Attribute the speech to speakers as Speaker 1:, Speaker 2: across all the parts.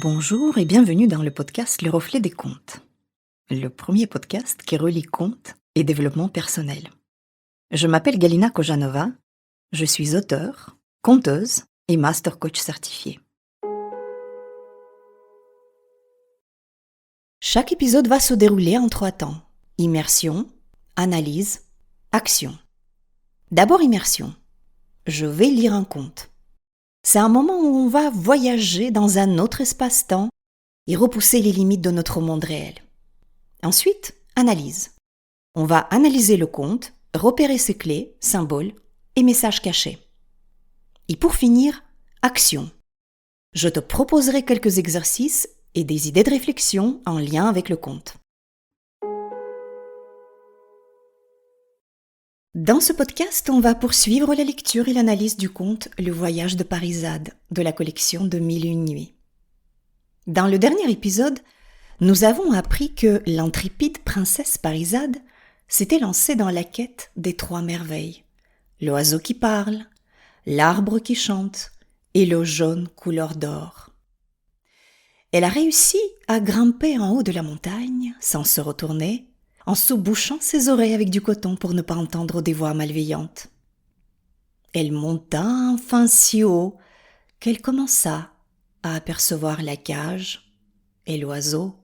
Speaker 1: Bonjour et bienvenue dans le podcast Le Reflet des Contes, le premier podcast qui relie contes et développement personnel. Je m'appelle Galina Kojanova, je suis auteure, conteuse et master coach certifié. Chaque épisode va se dérouler en 3 temps: immersion, analyse, action. D'abord immersion. Je vais lire un conte. C'est un moment où on va voyager dans un autre espace-temps et repousser les limites de notre monde réel. Ensuite, analyse. On va analyser le conte, repérer ses clés, symboles et messages cachés. Et pour finir, action. Je te proposerai quelques exercices et des idées de réflexion en lien avec le conte. Dans ce podcast, on va poursuivre la lecture et l'analyse du conte Le voyage de Parisade de la collection de 1001 nuits. Dans le dernier épisode, nous avons appris que l'intrépide princesse Parisade s'était lancée dans la quête des 3 merveilles: l'oiseau qui parle, l'arbre qui chante et l'eau jaune couleur d'or. Elle a réussi à grimper en haut de la montagne sans se retourner, en se bouchant ses oreilles avec du coton pour ne pas entendre des voix malveillantes. Elle monta enfin si haut qu'elle commença à apercevoir la cage et l'oiseau.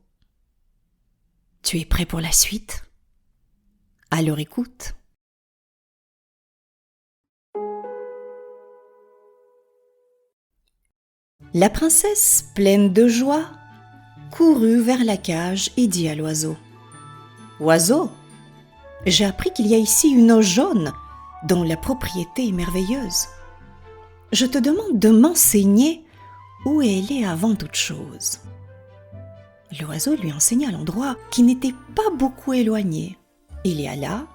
Speaker 1: Tu es prêt pour la suite? Alors écoute. La princesse, pleine de joie, courut vers la cage et dit à l'oiseau: Oiseau, j'ai appris qu'il y a ici une eau jaune dont la propriété est merveilleuse. Je te demande de m'enseigner où elle est avant toute chose. L'oiseau lui enseigna l'endroit qui n'était pas beaucoup éloigné. Il y alla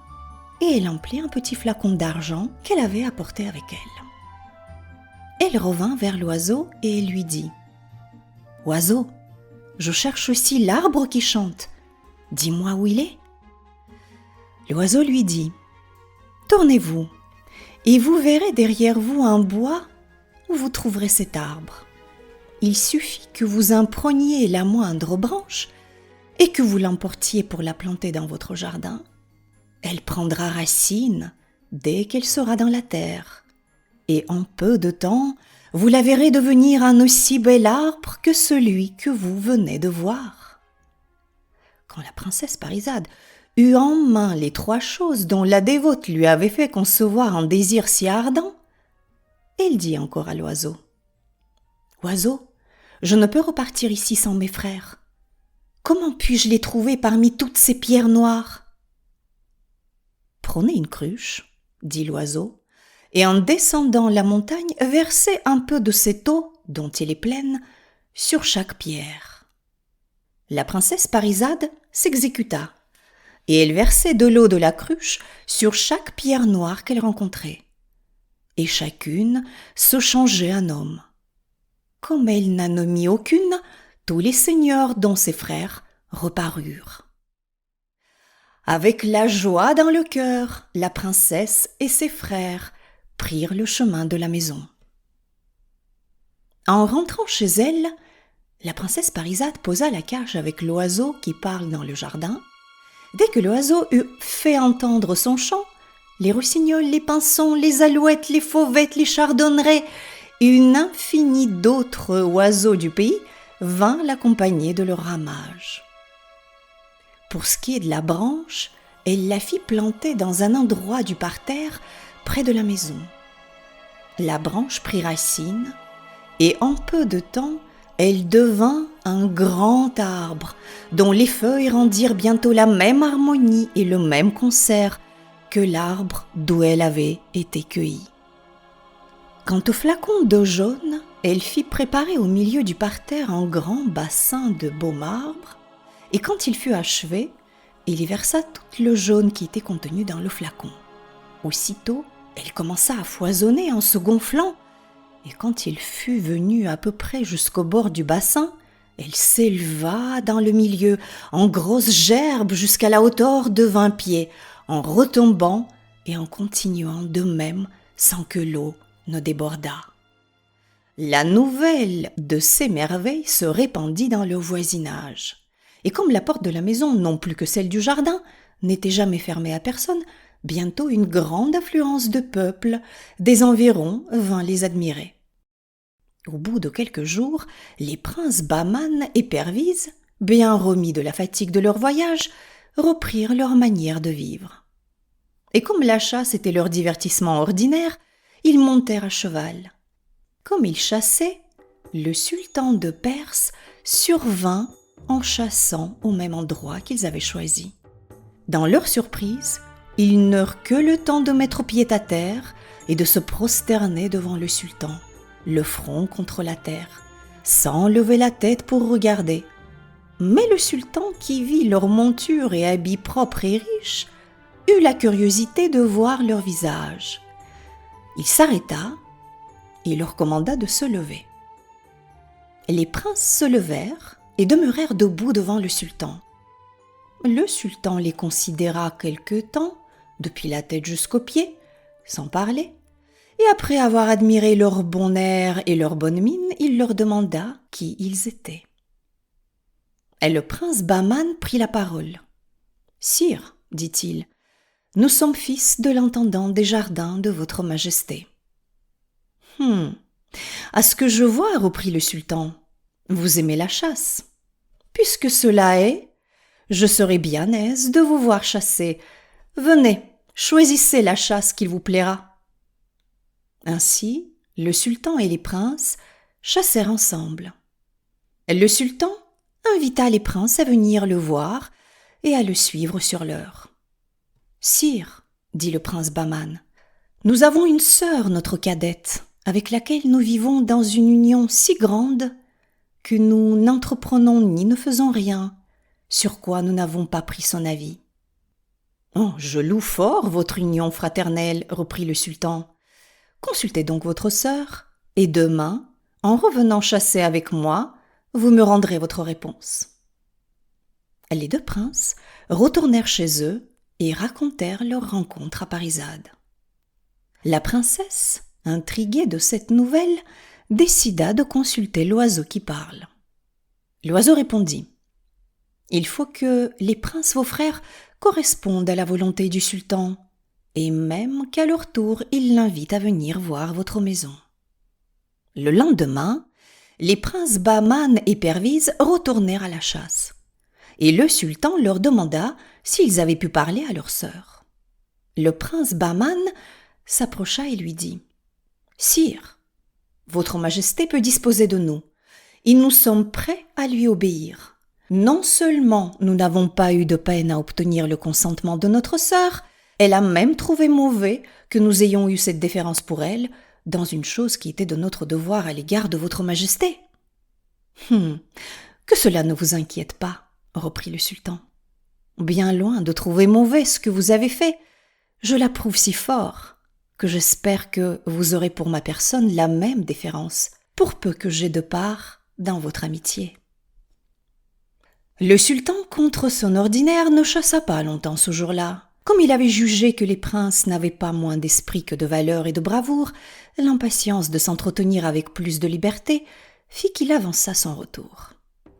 Speaker 1: et elle emplit un petit flacon d'argent qu'elle avait apporté avec elle. Elle revint vers l'oiseau et lui dit: Oiseau, je cherche aussi l'arbre qui chante. Dis-moi où il est. L'oiseau lui dit: Tournez-vous, et vous verrez derrière vous un bois où vous trouverez cet arbre. Il suffit que vous en preniez la moindre branche et que vous l'emportiez pour la planter dans votre jardin. Elle prendra racine dès qu'elle sera dans la terre, et en peu de temps, vous la verrez devenir un aussi bel arbre que celui que vous venez de voir. Quand la princesse Parisade eut en main les 3 choses dont la dévote lui avait fait concevoir un désir si ardent, elle dit encore à l'oiseau: Oiseau, je ne peux repartir ici sans mes frères. Comment puis-je les trouver parmi toutes ces pierres noires? Prenez une cruche, dit l'oiseau, et en descendant la montagne, versez un peu de cette eau, dont elle est pleine, sur chaque pierre. La princesse Parisade s'exécuta, et elle versait de l'eau de la cruche sur chaque pierre noire qu'elle rencontrait. Et chacune se changeait en homme. Comme elle n'en mit aucune, tous les seigneurs, dont ses frères, reparurent. Avec la joie dans le cœur, la princesse et ses frères prirent le chemin de la maison. En rentrant chez elle, la princesse Parisade posa la cage avec l'oiseau qui parle dans le jardin. Dès que l'oiseau eut fait entendre son chant, les rossignols, les pinsons, les alouettes, les fauvettes, les chardonnerets et une infinie d'autres oiseaux du pays vinrent l'accompagner de leur ramage. Pour ce qui est de la branche, elle la fit planter dans un endroit du parterre près de la maison. La branche prit racine et en peu de temps, elle devint un grand arbre dont les feuilles rendirent bientôt la même harmonie et le même concert que l'arbre d'où elle avait été cueillie. Quant au flacon d'eau jaune, elle fit préparer au milieu du parterre un grand bassin de beau marbre, et quand il fut achevé, il y versa tout le jaune qui était contenu dans le flacon. Aussitôt, elle commença à foisonner en se gonflant, et quand il fut venu à peu près jusqu'au bord du bassin, elle s'éleva dans le milieu, en grosses gerbes jusqu'à la hauteur de 20 pieds, en retombant et en continuant de même sans que l'eau ne débordât. La nouvelle de ces merveilles se répandit dans le voisinage. Et comme la porte de la maison, non plus que celle du jardin, n'était jamais fermée à personne, bientôt une grande affluence de peuple des environs vint les admirer. Au bout de quelques jours, les princes Bahman et Perviz, bien remis de la fatigue de leur voyage, reprirent leur manière de vivre. Et comme la chasse était leur divertissement ordinaire, ils montèrent à cheval. Comme ils chassaient, le sultan de Perse survint en chassant au même endroit qu'ils avaient choisi. Dans leur surprise, ils n'eurent que le temps de mettre pied à terre et de se prosterner devant le sultan, le front contre la terre, sans lever la tête pour regarder. Mais le sultan, qui vit leur monture et habits propres et riches, eut la curiosité de voir leur visage. Il s'arrêta et leur commanda de se lever. Les princes se levèrent et demeurèrent debout devant le sultan. Le sultan les considéra quelque temps, depuis la tête jusqu'aux pieds, sans parler, et après avoir admiré leur bon air et leur bonne mine, il leur demanda qui ils étaient. Et le prince Bahman prit la parole. « Sire, dit-il, nous sommes fils de l'intendant des jardins de votre majesté. » À ce que je vois, reprit le sultan, vous aimez la chasse. Puisque cela est, je serai bien aise de vous voir chasser. Venez, choisissez la chasse qu'il vous plaira. Ainsi, le sultan et les princes chassèrent ensemble. Le sultan invita les princes à venir le voir et à le suivre sur l'heure. « Sire, dit le prince Bahman, nous avons une sœur, notre cadette, avec laquelle nous vivons dans une union si grande que nous n'entreprenons ni ne faisons rien, sur quoi nous n'avons pas pris son avis. »« Oh, je loue fort votre union fraternelle, reprit le sultan. Consultez donc votre sœur, et demain, en revenant chasser avec moi, vous me rendrez votre réponse. » Les deux princes retournèrent chez eux et racontèrent leur rencontre à Parisade. La princesse, intriguée de cette nouvelle, décida de consulter l'oiseau qui parle. L'oiseau répondit : « Il faut que les princes vos frères correspondent à la volonté du sultan, et même qu'à leur tour ils l'invitent à venir voir votre maison. » Le lendemain, les princes Bahman et Perviz retournèrent à la chasse, et le sultan leur demanda s'ils avaient pu parler à leur sœur. Le prince Bahman s'approcha et lui dit : « Sire, votre majesté peut disposer de nous, et nous sommes prêts à lui obéir. Non seulement nous n'avons pas eu de peine à obtenir le consentement de notre sœur, elle a même trouvé mauvais que nous ayons eu cette déférence pour elle dans une chose qui était de notre devoir à l'égard de votre majesté. »« Que cela ne vous inquiète pas, reprit le sultan. Bien loin de trouver mauvais ce que vous avez fait, je l'approuve si fort que j'espère que vous aurez pour ma personne la même déférence, pour peu que j'aie de part dans votre amitié. » Le sultan, contre son ordinaire, ne chassa pas longtemps ce jour-là. Comme il avait jugé que les princes n'avaient pas moins d'esprit que de valeur et de bravoure, l'impatience de s'entretenir avec plus de liberté fit qu'il avança son retour.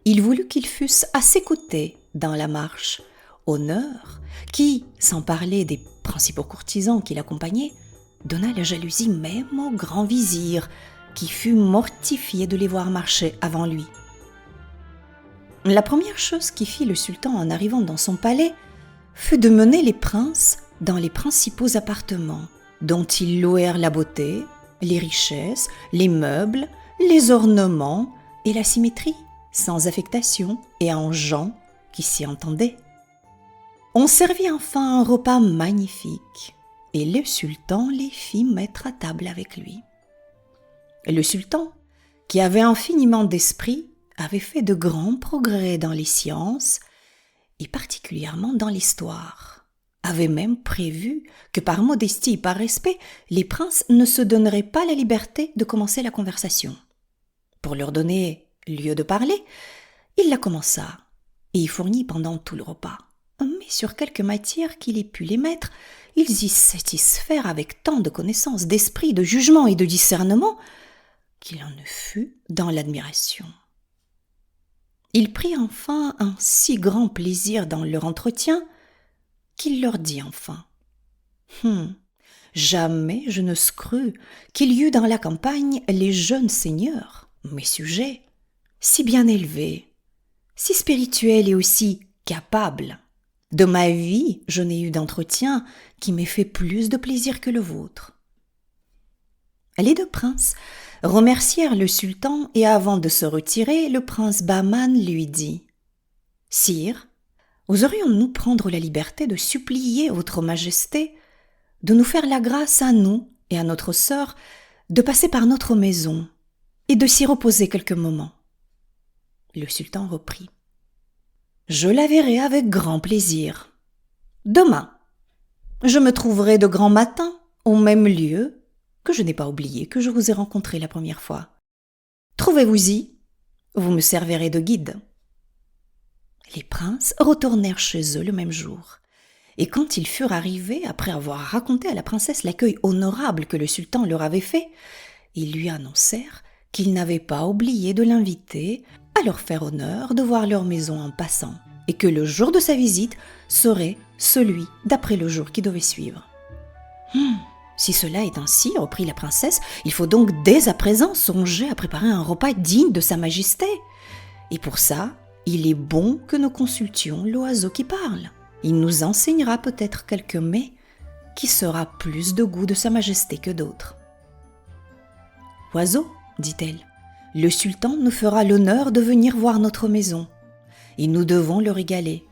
Speaker 1: Il voulut qu'ils fussent à ses côtés dans la marche, honneur qui, sans parler des principaux courtisans qui l'accompagnaient, donna la jalousie même au grand vizir, qui fut mortifié de les voir marcher avant lui. La première chose qu'y fit le sultan en arrivant dans son palais fut de mener les princes dans les principaux appartements, dont ils louèrent la beauté, les richesses, les meubles, les ornements et la symétrie, sans affectation et en gens qui s'y entendaient. On servit enfin un repas magnifique, et le sultan les fit mettre à table avec lui. Le sultan, qui avait infiniment d'esprit, avait fait de grands progrès dans les sciences, et particulièrement dans l'histoire, avait même prévu que par modestie et par respect, les princes ne se donneraient pas la liberté de commencer la conversation. Pour leur donner lieu de parler, il la commença, et y fournit pendant tout le repas. Mais sur quelque matière qu'il ait pu les mettre, ils y satisfèrent avec tant de connaissance, d'esprit, de jugement et de discernement, qu'il en fut dans l'admiration. Il prit enfin un si grand plaisir dans leur entretien qu'il leur dit enfin « Jamais je ne crus qu'il y eût dans la campagne les jeunes seigneurs, mes sujets, si bien élevés, si spirituels et aussi capables. De ma vie, je n'ai eu d'entretien qui m'ait fait plus de plaisir que le vôtre. » Les deux princes remercièrent le sultan et avant de se retirer, le prince Bahman lui dit « Sire, oserions-nous prendre la liberté de supplier votre majesté de nous faire la grâce à nous et à notre sœur de passer par notre maison et de s'y reposer quelques moments. » Le sultan reprit. « Je la verrai avec grand plaisir. Demain, je me trouverai de grand matin au même lieu que je n'ai pas oublié que je vous ai rencontré la première fois. Trouvez-vous-y, vous me servirez de guide. » Les princes retournèrent chez eux le même jour. Et quand ils furent arrivés, après avoir raconté à la princesse l'accueil honorable que le sultan leur avait fait, ils lui annoncèrent qu'ils n'avaient pas oublié de l'inviter à leur faire honneur de voir leur maison en passant, et que le jour de sa visite serait celui d'après le jour qui devait suivre. « Si cela est ainsi, reprit la princesse, il faut donc dès à présent songer à préparer un repas digne de sa majesté. Et pour ça, il est bon que nous consultions l'oiseau qui parle. Il nous enseignera peut-être quelques mets qui sera plus de goût de sa majesté que d'autres. »« Oiseau, dit-elle, le sultan nous fera l'honneur de venir voir notre maison, et nous devons le régaler.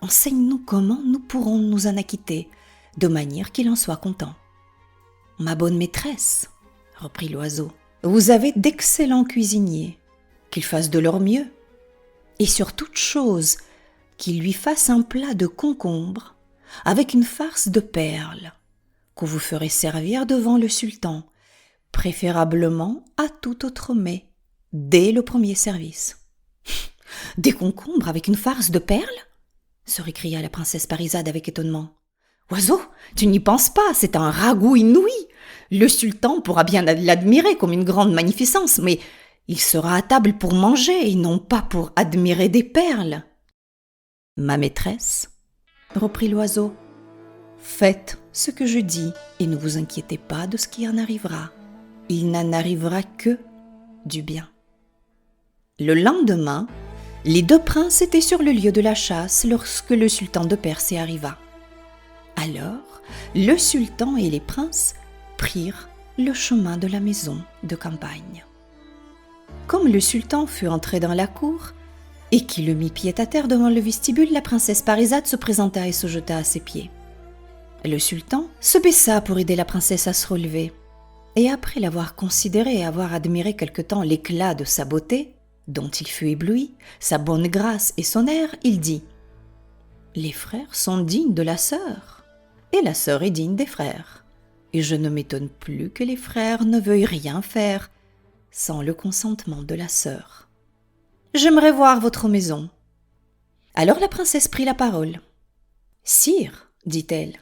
Speaker 1: Enseigne-nous comment nous pourrons nous en acquitter, de manière qu'il en soit content. »« Ma bonne maîtresse, reprit l'oiseau, vous avez d'excellents cuisiniers, qu'ils fassent de leur mieux, et sur toute chose, qu'il lui fasse un plat de concombre avec une farce de perles que vous ferez servir devant le sultan, préférablement à tout autre mets, dès le premier service. »« Des concombres avec une farce de perles ?» se récria la princesse Parizade avec étonnement. « Oiseau, tu n'y penses pas, c'est un ragoût inouï. Le sultan pourra bien l'admirer comme une grande magnificence, mais il sera à table pour manger et non pas pour admirer des perles. » « Ma maîtresse, reprit l'oiseau, faites ce que je dis et ne vous inquiétez pas de ce qui en arrivera. Il n'en arrivera que du bien. » Le lendemain, les deux princes étaient sur le lieu de la chasse lorsque le sultan de Perse arriva. Alors, le sultan et les princes prirent le chemin de la maison de campagne. Comme le sultan fut entré dans la cour, et qu'il mit pied à terre devant le vestibule, la princesse Parizade se présenta et se jeta à ses pieds. Le sultan se baissa pour aider la princesse à se relever, et après l'avoir considérée et avoir admiré quelque temps l'éclat de sa beauté, dont il fut ébloui, sa bonne grâce et son air, il dit « Les frères sont dignes de la sœur, et la sœur est digne des frères, et je ne m'étonne plus que les frères ne veuillent rien faire sans le consentement de la sœur. J'aimerais voir votre maison. » Alors la princesse prit la parole. « Sire, dit-elle,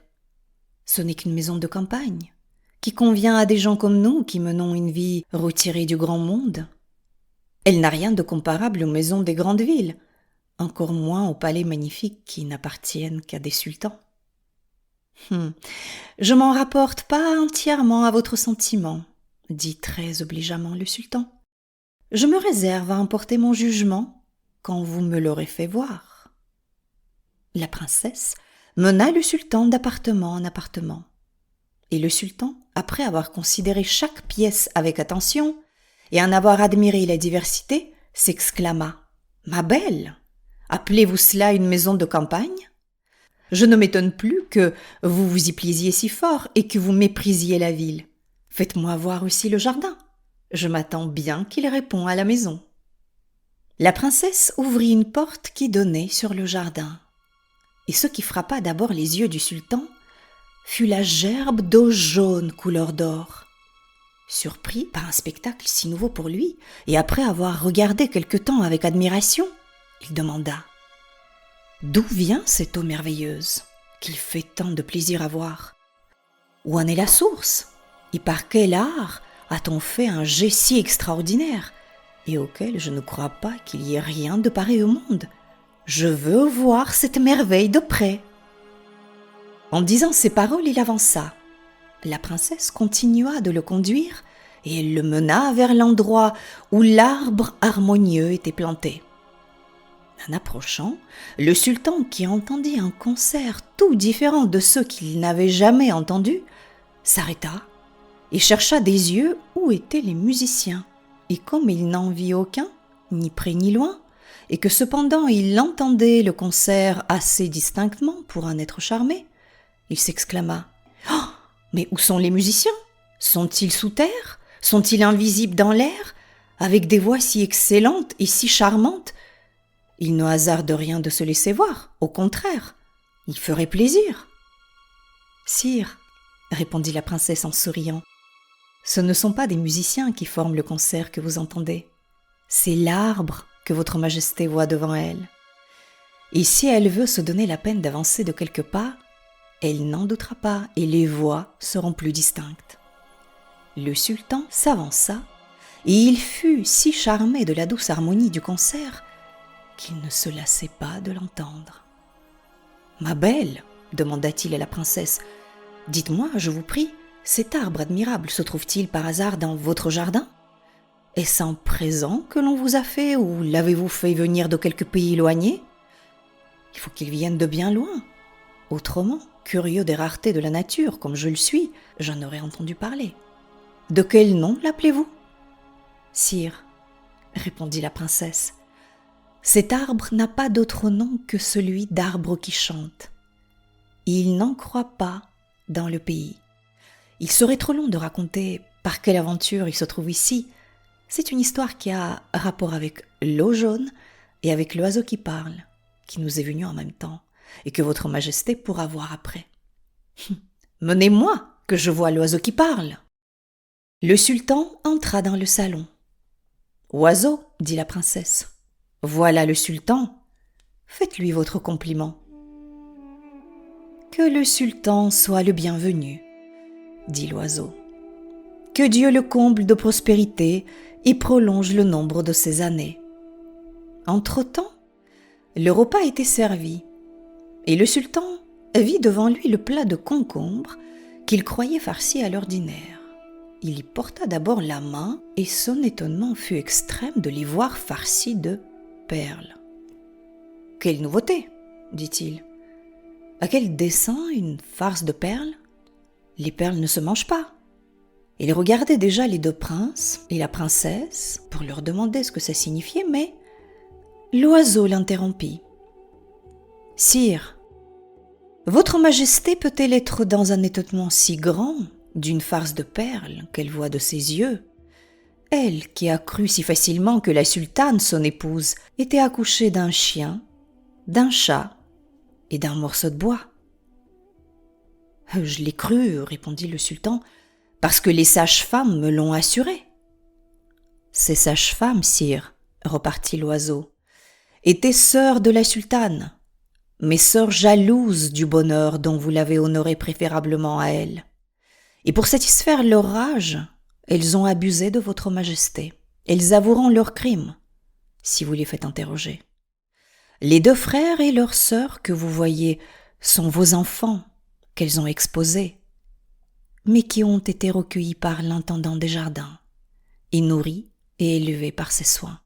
Speaker 1: ce n'est qu'une maison de campagne, qui convient à des gens comme nous qui menons une vie retirée du grand monde. Elle n'a rien de comparable aux maisons des grandes villes, encore moins aux palais magnifiques qui n'appartiennent qu'à des sultans. Je m'en rapporte pas entièrement à votre sentiment, dit très obligeamment le sultan. Je me réserve à emporter mon jugement quand vous me l'aurez fait voir. » La princesse mena le sultan d'appartement en appartement. Et le sultan, après avoir considéré chaque pièce avec attention et en avoir admiré la diversité, s'exclama « Ma belle, appelez-vous cela une maison de campagne ? Je ne m'étonne plus que vous vous y plaisiez si fort et que vous méprisiez la ville. Faites-moi voir aussi le jardin. Je m'attends bien qu'il répond à la maison. » La princesse ouvrit une porte qui donnait sur le jardin. Et ce qui frappa d'abord les yeux du sultan fut la gerbe d'eau jaune couleur d'or. Surpris par un spectacle si nouveau pour lui, et après avoir regardé quelque temps avec admiration, il demanda « D'où vient cette eau merveilleuse qu'il fait tant de plaisir à voir ? Où en est la source ? Et par quel art a-t-on fait un jet si extraordinaire et auquel je ne crois pas qu'il y ait rien de pareil au monde. Je veux voir cette merveille de près. » En disant ces paroles, il avança. La princesse continua de le conduire et elle le mena vers l'endroit où l'arbre harmonieux était planté. En approchant, le sultan, qui entendit un concert tout différent de ceux qu'il n'avait jamais entendus, s'arrêta et chercha des yeux où étaient les musiciens. Et comme il n'en vit aucun, ni près ni loin, et que cependant il entendait le concert assez distinctement pour en être charmé, il s'exclama « Oh, mais où sont les musiciens? Sont-ils sous terre? Sont-ils invisibles dans l'air? Avec des voix si excellentes et si charmantes? Il ne hasarde rien de se laisser voir, au contraire, il ferait plaisir. »« Sire, » répondit la princesse en souriant, « ce ne sont pas des musiciens qui forment le concert que vous entendez, c'est l'arbre que votre majesté voit devant elle. Et si elle veut se donner la peine d'avancer de quelques pas, elle n'en doutera pas et les voix seront plus distinctes. » Le sultan s'avança et il fut si charmé de la douce harmonie du concert qu'il ne se lassait pas de l'entendre. « Ma belle, demanda-t-il à la princesse, dites-moi, je vous prie, cet arbre admirable se trouve-t-il par hasard dans votre jardin? Est-ce un présent que l'on vous a fait ou l'avez-vous fait venir de quelque pays éloigné? Il faut qu'il vienne de bien loin. Autrement, curieux des raretés de la nature, comme je le suis, j'en aurais entendu parler. De quel nom l'appelez-vous? » ?»« Sire, répondit la princesse, cet arbre n'a pas d'autre nom que celui d'arbre qui chante. Il n'en croit pas dans le pays. Il serait trop long de raconter par quelle aventure il se trouve ici. C'est une histoire qui a rapport avec l'eau jaune et avec l'oiseau qui parle, qui nous est venu en même temps et que votre majesté pourra voir après. « Menez-moi, que je vois l'oiseau qui parle. » Le sultan entra dans le salon. « Oiseau, dit la princesse, voilà le sultan, faites-lui votre compliment. »« Que le sultan soit le bienvenu, dit l'oiseau. Que Dieu le comble de prospérité et prolonge le nombre de ses années. » Entre-temps, le repas était servi et le sultan vit devant lui le plat de concombre qu'il croyait farci à l'ordinaire. Il y porta d'abord la main et son étonnement fut extrême de les voir farcis de perles. « Quelle nouveauté !» dit-il. « À quel dessein une farce de perles? Les perles ne se mangent pas. » Il regardait déjà les deux princes et la princesse pour leur demander ce que ça signifiait, mais l'oiseau l'interrompit. « Sire, votre majesté peut-elle être dans un étonnement si grand d'une farce de perles qu'elle voit de ses yeux, elle qui a cru si facilement que la sultane, son épouse, était accouchée d'un chien, d'un chat et d'un morceau de bois? »« Je l'ai cru, répondit le sultan, parce que les sages-femmes me l'ont assuré. »« Ces sages-femmes, sire, repartit l'oiseau, étaient sœurs de la sultane, mais sœurs jalouses du bonheur dont vous l'avez honorée préférablement à elle. Et pour satisfaire leur rage, elles ont abusé de votre majesté. Elles avoueront leur crime, si vous les faites interroger. Les deux frères et leurs sœurs que vous voyez sont vos enfants qu'elles ont exposés, mais qui ont été recueillis par l'intendant des jardins, et nourris et élevés par ses soins. »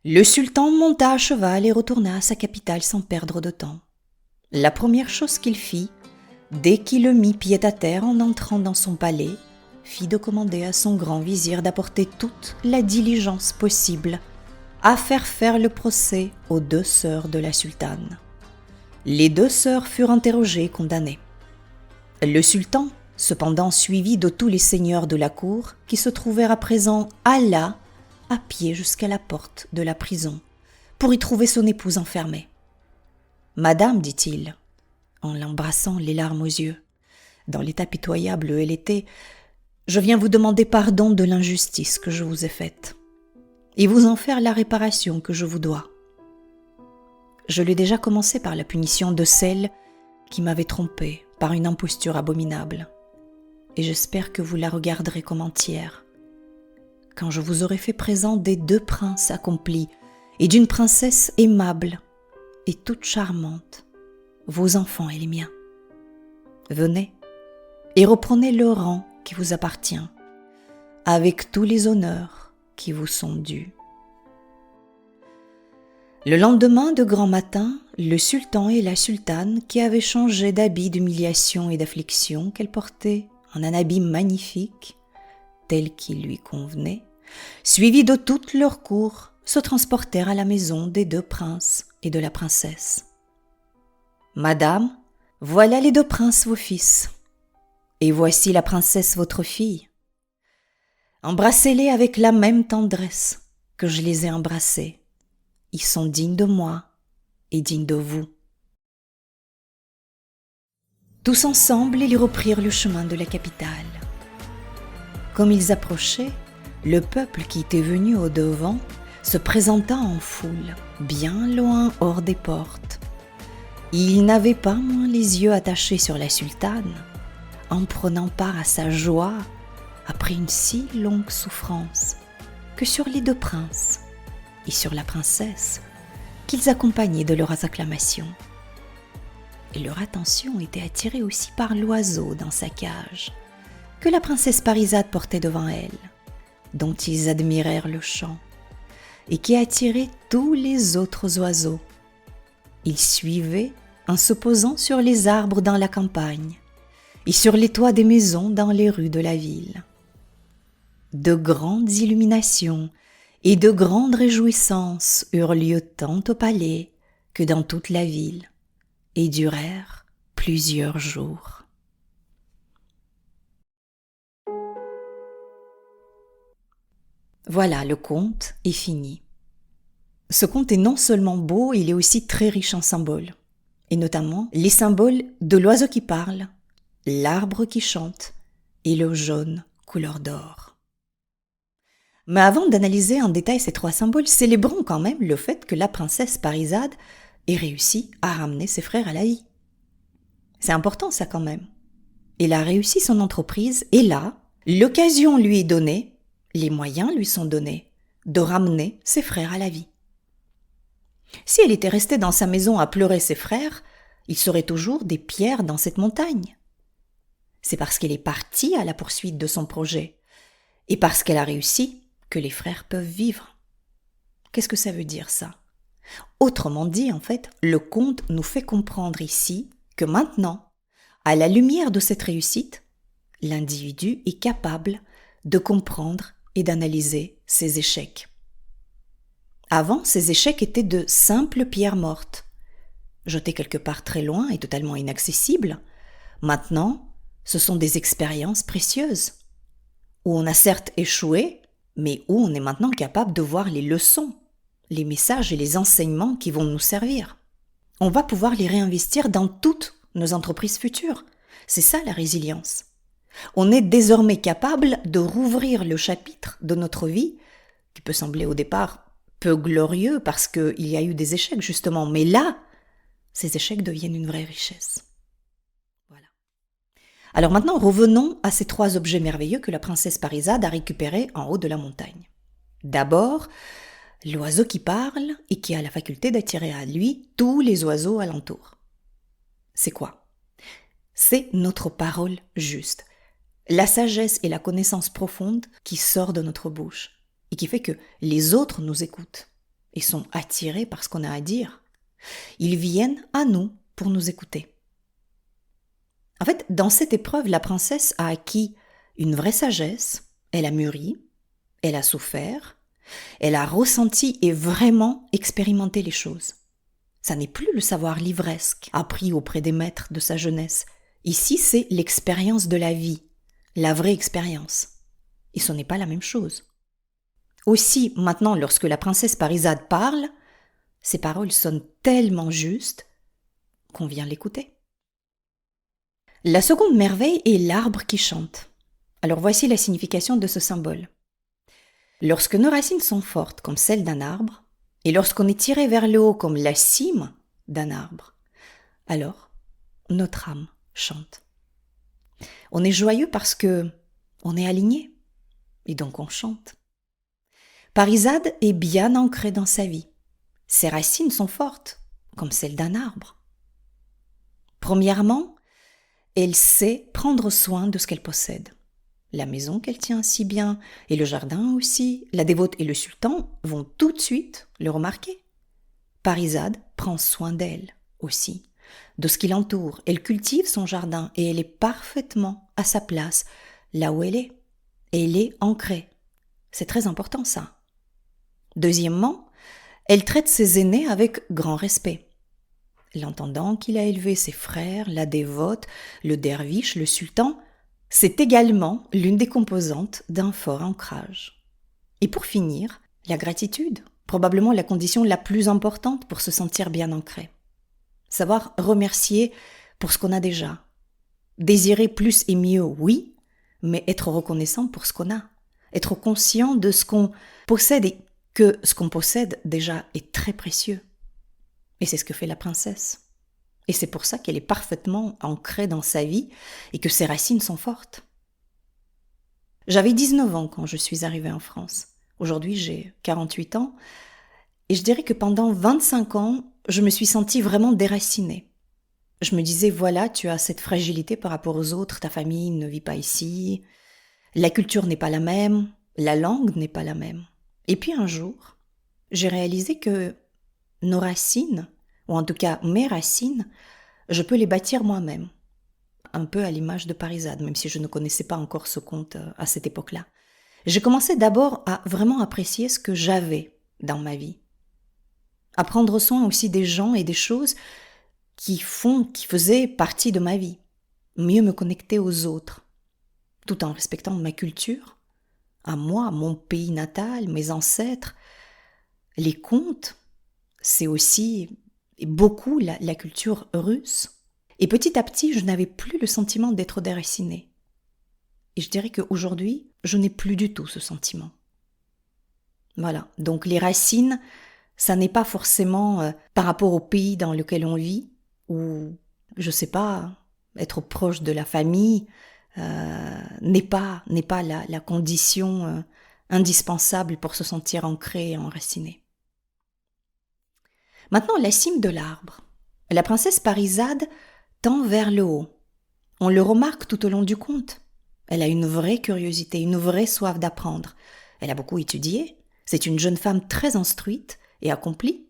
Speaker 1: Le sultan monta à cheval et retourna à sa capitale sans perdre de temps. La première chose qu'il fit, dès qu'il mit pied à terre en entrant dans son palais, fit de commander à son grand vizir d'apporter toute la diligence possible à faire le procès aux deux sœurs de la sultane. Les deux sœurs furent interrogées et condamnées. Le sultan, cependant, suivi de tous les seigneurs de la cour qui se trouvèrent à présent, alla à pied jusqu'à la porte de la prison pour y trouver son épouse enfermée. « Madame, dit-il, en l'embrassant les larmes aux yeux, dans l'état pitoyable où elle était, je viens vous demander pardon de l'injustice que je vous ai faite et vous en faire la réparation que je vous dois. Je l'ai déjà commencé par la punition de celle qui m'avait trompée par une imposture abominable. et j'espère que vous la regarderez comme entière. Quand je vous aurai fait présent des 2 princes accomplis et d'une princesse aimable et toute charmante, vos enfants et les miens. Venez et reprenez le rang qui vous appartient, avec tous les honneurs qui vous sont dus. Le lendemain de grand matin, le sultan et la sultane, qui avaient changé d'habit d'humiliation et d'affliction qu'elle portait en un habit magnifique, tel qu'il lui convenait, suivis de toute leur cour, se transportèrent à la maison des 2 princes et de la princesse. « Madame, voilà les 2 princes vos fils, et voici la princesse votre fille. Embrassez-les avec la même tendresse que je les ai embrassés. Ils sont dignes de moi et dignes de vous. » Tous ensemble, ils reprirent le chemin de la capitale. Comme ils approchaient, le peuple qui était venu au-devant se présenta en foule, bien loin hors des portes. Il n'avait pas moins les yeux attachés sur la sultane, en prenant part à sa joie après une si longue souffrance, que sur les 2 princes et sur la princesse, qu'ils accompagnaient de leurs acclamations. Et leur attention était attirée aussi par l'oiseau dans sa cage, que la princesse Parisade portait devant elle, dont ils admirèrent le chant, et qui attirait tous les autres oiseaux. Ils suivaient en se posant sur les arbres dans la campagne, et sur les toits des maisons dans les rues de la ville. De grandes illuminations et de grandes réjouissances eurent lieu tant au palais que dans toute la ville, et durèrent plusieurs jours. Voilà, le conte est fini. Ce conte est non seulement beau, il est aussi très riche en symboles, et notamment les symboles de l'oiseau qui parle, l'arbre qui chante et le jaune couleur d'or. Mais avant d'analyser en détail ces 3 symboles, célébrons quand même le fait que la princesse Parisade ait réussi à ramener ses frères à la vie. C'est important ça quand même. Elle a réussi son entreprise et là, l'occasion lui est donnée, les moyens lui sont donnés de ramener ses frères à la vie. Si elle était restée dans sa maison à pleurer ses frères, il serait toujours des pierres dans cette montagne. C'est parce qu'elle est partie à la poursuite de son projet et parce qu'elle a réussi que les frères peuvent vivre. Qu'est-ce que ça veut dire ça ? Autrement dit, en fait, le conte nous fait comprendre ici que maintenant, à la lumière de cette réussite, l'individu est capable de comprendre et d'analyser ses échecs. Avant, ces échecs étaient de simples pierres mortes, jetées quelque part très loin et totalement inaccessibles. Maintenant, ce sont des expériences précieuses, où on a certes échoué, mais où on est maintenant capable de voir les leçons, les messages et les enseignements qui vont nous servir. On va pouvoir les réinvestir dans toutes nos entreprises futures. C'est ça la résilience. On est désormais capable de rouvrir le chapitre de notre vie, qui peut sembler au départ peu glorieux parce qu'il y a eu des échecs justement, mais là, ces échecs deviennent une vraie richesse. Voilà. Alors maintenant, revenons à ces 3 objets merveilleux que la princesse Parisade a récupérés en haut de la montagne. D'abord, l'oiseau qui parle et qui a la faculté d'attirer à lui tous les oiseaux alentour. C'est quoi ? C'est notre parole juste, la sagesse et la connaissance profonde qui sort de notre bouche et qui fait que les autres nous écoutent et sont attirés par ce qu'on a à dire. Ils viennent à nous pour nous écouter. En fait, dans cette épreuve, la princesse a acquis une vraie sagesse, elle a mûri, elle a souffert, elle a ressenti et vraiment expérimenté les choses. Ça n'est plus le savoir livresque appris auprès des maîtres de sa jeunesse. Ici, c'est l'expérience de la vie, la vraie expérience. Et ce n'est pas la même chose. Aussi, maintenant, lorsque la princesse Parisade parle, ses paroles sonnent tellement justes qu'on vient l'écouter. La seconde merveille est l'arbre qui chante. Alors voici la signification de ce symbole. Lorsque nos racines sont fortes comme celles d'un arbre, et lorsqu'on est tiré vers le haut comme la cime d'un arbre, alors notre âme chante. On est joyeux parce que on est aligné, et donc on chante. Parisade est bien ancrée dans sa vie. Ses racines sont fortes, comme celles d'un arbre. Premièrement, elle sait prendre soin de ce qu'elle possède. La maison qu'elle tient si bien, et le jardin aussi, la dévote et le sultan vont tout de suite le remarquer. Parisade prend soin d'elle aussi, de ce qui l'entoure. Elle cultive son jardin et elle est parfaitement à sa place, là où elle est. Et elle est ancrée. C'est très important ça. Deuxièmement, elle traite ses aînés avec grand respect. L'intendant qu'il a élevé, ses frères, la dévote, le derviche, le sultan, c'est également l'une des composantes d'un fort ancrage. Et pour finir, la gratitude, probablement la condition la plus importante pour se sentir bien ancré. Savoir remercier pour ce qu'on a déjà. Désirer plus et mieux, oui, mais être reconnaissant pour ce qu'on a. Être conscient de ce qu'on possède et que ce qu'on possède déjà est très précieux. Et c'est ce que fait la princesse. Et c'est pour ça qu'elle est parfaitement ancrée dans sa vie et que ses racines sont fortes. J'avais 19 ans quand je suis arrivée en France. Aujourd'hui, j'ai 48 ans. Et je dirais que pendant 25 ans, je me suis sentie vraiment déracinée. Je me disais, voilà, tu as cette fragilité par rapport aux autres, ta famille ne vit pas ici, la culture n'est pas la même, la langue n'est pas la même. Et puis un jour, j'ai réalisé que nos racines, ou en tout cas mes racines, je peux les bâtir moi-même. Un peu à l'image de Parisade, même si je ne connaissais pas encore ce conte à cette époque-là. J'ai commencé d'abord à vraiment apprécier ce que j'avais dans ma vie. À prendre soin aussi des gens et des choses qui faisaient partie de ma vie. Mieux me connecter aux autres, tout en respectant ma culture, à moi, mon pays natal, mes ancêtres. Les contes, c'est aussi beaucoup la culture russe. Et petit à petit, je n'avais plus le sentiment d'être déracinée. Et je dirais qu'aujourd'hui, je n'ai plus du tout ce sentiment. Voilà, donc les racines, ça n'est pas forcément par rapport au pays dans lequel on vit, ou, je sais pas, être proche de la famille n'est pas la condition indispensable pour se sentir ancré et enraciné. Maintenant, la cime de l'arbre. La princesse Parisade tend vers le haut. On le remarque tout au long du conte. Elle a une vraie curiosité, une vraie soif d'apprendre. Elle a beaucoup étudié. C'est une jeune femme très instruite et accomplie.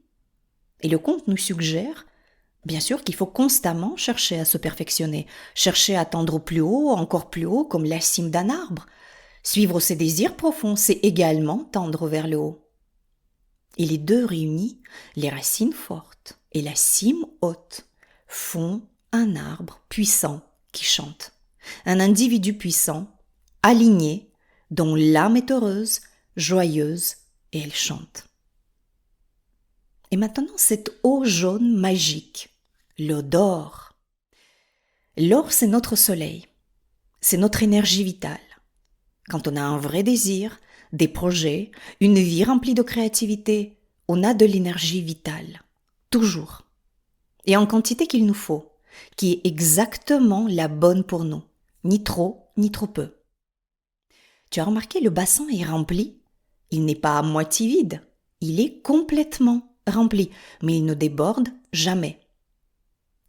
Speaker 1: Et le conte nous suggère, bien sûr, qu'il faut constamment chercher à se perfectionner, chercher à tendre plus haut, encore plus haut, comme la cime d'un arbre. Suivre ses désirs profonds, c'est également tendre vers le haut. Et les deux réunis, les racines fortes et la cime haute, font un arbre puissant qui chante. Un individu puissant, aligné, dont l'âme est heureuse, joyeuse, et elle chante. Et maintenant, cette eau jaune magique, l'eau d'or. L'or, c'est notre soleil, c'est notre énergie vitale. Quand on a un vrai désir, des projets, une vie remplie de créativité, on a de l'énergie vitale, toujours. Et en quantité qu'il nous faut, qui est exactement la bonne pour nous, ni trop, ni trop peu. Tu as remarqué, le bassin est rempli, il n'est pas à moitié vide, il est complètement rempli, mais il ne déborde jamais.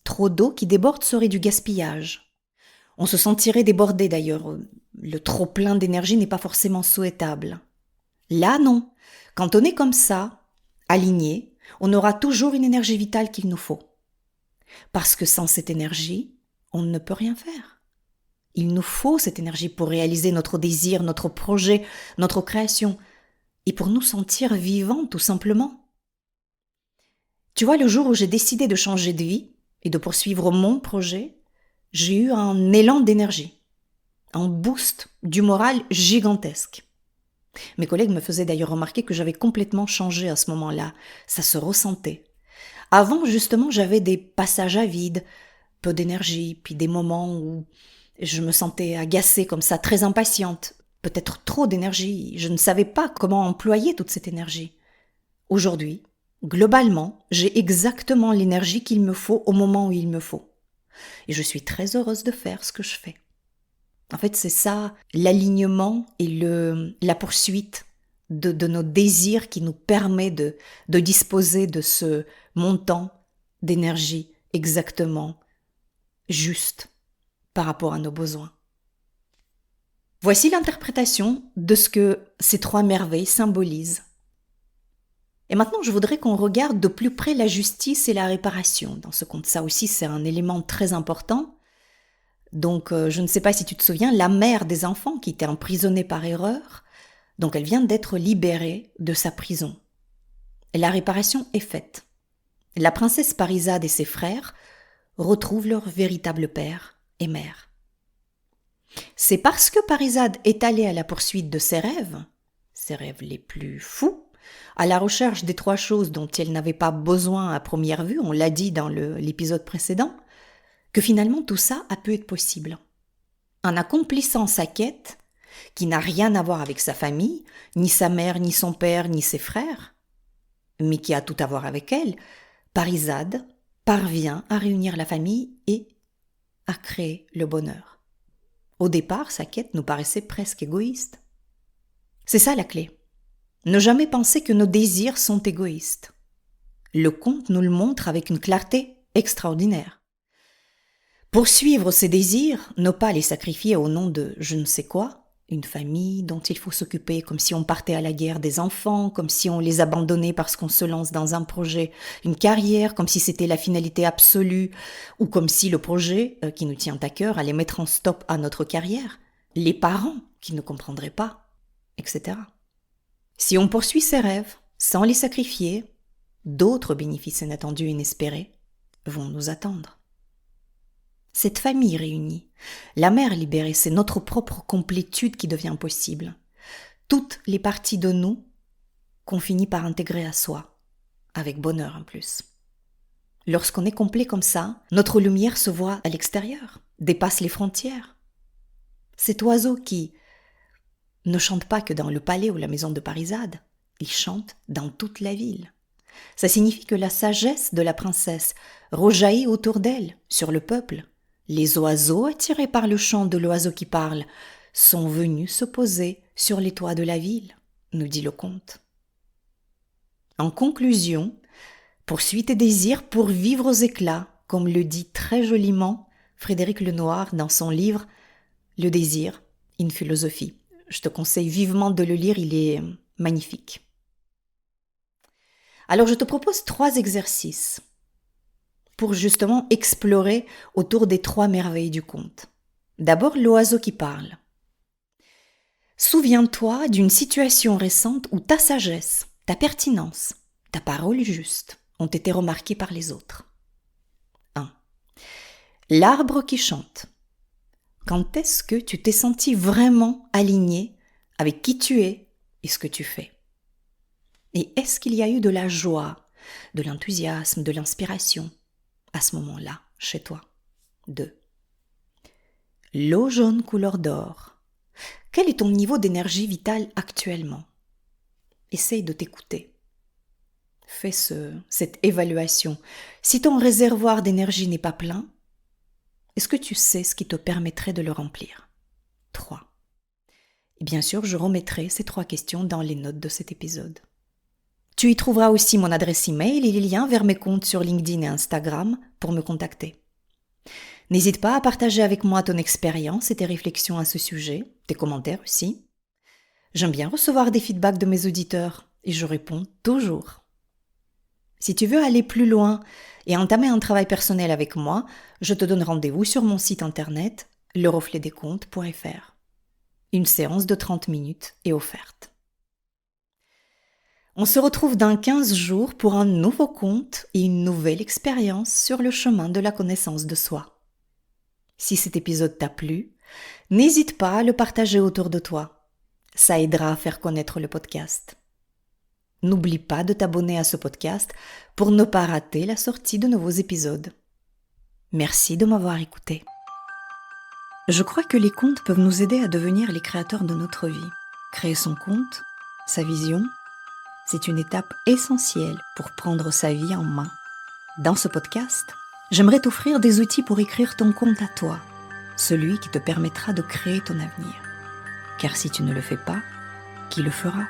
Speaker 1: Trop d'eau qui déborde serait du gaspillage. On se sentirait débordé d'ailleurs, le trop plein d'énergie n'est pas forcément souhaitable. Là non, quand on est comme ça, aligné, on aura toujours une énergie vitale qu'il nous faut. Parce que sans cette énergie, on ne peut rien faire. Il nous faut cette énergie pour réaliser notre désir, notre projet, notre création, et pour nous sentir vivants tout simplement. Tu vois, le jour où j'ai décidé de changer de vie et de poursuivre mon projet, j'ai eu un élan d'énergie, un boost du moral gigantesque. Mes collègues me faisaient d'ailleurs remarquer que j'avais complètement changé à ce moment-là, ça se ressentait. Avant, justement, j'avais des passages à vide, peu d'énergie, puis des moments où je me sentais agacée comme ça, très impatiente, peut-être trop d'énergie, je ne savais pas comment employer toute cette énergie. Aujourd'hui, globalement, j'ai exactement l'énergie qu'il me faut au moment où il me faut. Et je suis très heureuse de faire ce que je fais. En fait, c'est ça, l'alignement et la poursuite de nos désirs qui nous permet de disposer de ce montant d'énergie exactement juste par rapport à nos besoins. Voici l'interprétation de ce que ces 3 merveilles symbolisent. Et maintenant, je voudrais qu'on regarde de plus près la justice et la réparation dans ce conte. Ça aussi, c'est un élément très important. Donc, je ne sais pas si tu te souviens, la mère des enfants qui était emprisonnée par erreur, donc elle vient d'être libérée de sa prison. Et la réparation est faite. La princesse Parisade et ses frères retrouvent leur véritable père et mère. C'est parce que Parisade est allée à la poursuite de ses rêves les plus fous, à la recherche des 3 choses dont elle n'avait pas besoin à première vue, on l'a dit dans l'épisode précédent, que finalement tout ça a pu être possible. En accomplissant sa quête, qui n'a rien à voir avec sa famille, ni sa mère, ni son père, ni ses frères, mais qui a tout à voir avec elle, Parisade parvient à réunir la famille et à créer le bonheur. Au départ, sa quête nous paraissait presque égoïste. C'est ça la clé. Ne jamais penser que nos désirs sont égoïstes. Le conte nous le montre avec une clarté extraordinaire. Poursuivre ses désirs, ne pas les sacrifier au nom de je ne sais quoi, une famille dont il faut s'occuper comme si on partait à la guerre, des enfants, comme si on les abandonnait parce qu'on se lance dans un projet, une carrière, comme si c'était la finalité absolue, ou comme si le projet qui nous tient à cœur allait mettre en stop à notre carrière, les parents qui ne comprendraient pas, etc. Si on poursuit ses rêves sans les sacrifier, d'autres bénéfices inattendus et inespérés vont nous attendre. Cette famille réunie, la mère libérée, c'est notre propre complétude qui devient possible. Toutes les parties de nous qu'on finit par intégrer à soi, avec bonheur en plus. Lorsqu'on est complet comme ça, notre lumière se voit à l'extérieur, dépasse les frontières. Cet oiseau qui ne chante pas que dans le palais ou la maison de Parisade, il chante dans toute la ville. Ça signifie que la sagesse de la princesse rejaillit autour d'elle, sur le peuple. Les oiseaux, attirés par le chant de l'oiseau qui parle, sont venus se poser sur les toits de la ville, nous dit le conte. En conclusion, poursuis tes désirs pour vivre aux éclats, comme le dit très joliment Frédéric Lenoir dans son livre « Le désir, une philosophie ». Je te conseille vivement de le lire, il est magnifique. Alors je te propose 3 exercices pour justement explorer autour des 3 merveilles du conte. D'abord, l'oiseau qui parle. Souviens-toi d'une situation récente où ta sagesse, ta pertinence, ta parole juste ont été remarquées par les autres. 1. L'arbre qui chante. Quand est-ce que tu t'es senti vraiment aligné avec qui tu es et ce que tu fais? Et est-ce qu'il y a eu de la joie, de l'enthousiasme, de l'inspiration à ce moment-là, chez toi? 2. L'eau jaune couleur d'or. Quel est ton niveau d'énergie vitale actuellement? Essaye de t'écouter. Fais cette évaluation. Si ton réservoir d'énergie n'est pas plein, est-ce que tu sais ce qui te permettrait de le remplir? 3. Et bien sûr, je remettrai ces 3 questions dans les notes de cet épisode. Tu y trouveras aussi mon adresse email et les liens vers mes comptes sur LinkedIn et Instagram pour me contacter. N'hésite pas à partager avec moi ton expérience et tes réflexions à ce sujet, tes commentaires aussi. J'aime bien recevoir des feedbacks de mes auditeurs et je réponds toujours. Si tu veux aller plus loin et entamer un travail personnel avec moi, je te donne rendez-vous sur mon site internet lerefletdescontes.fr. Une séance de 30 minutes est offerte. On se retrouve dans 15 jours pour un nouveau conte et une nouvelle expérience sur le chemin de la connaissance de soi. Si cet épisode t'a plu, n'hésite pas à le partager autour de toi. Ça aidera à faire connaître le podcast. N'oublie pas de t'abonner à ce podcast pour ne pas rater la sortie de nouveaux épisodes. Merci de m'avoir écouté. Je crois que les contes peuvent nous aider à devenir les créateurs de notre vie. Créer son conte, sa vision, c'est une étape essentielle pour prendre sa vie en main. Dans ce podcast, j'aimerais t'offrir des outils pour écrire ton conte à toi, celui qui te permettra de créer ton avenir. Car si tu ne le fais pas, qui le fera?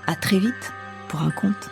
Speaker 1: À très vite pour un conte.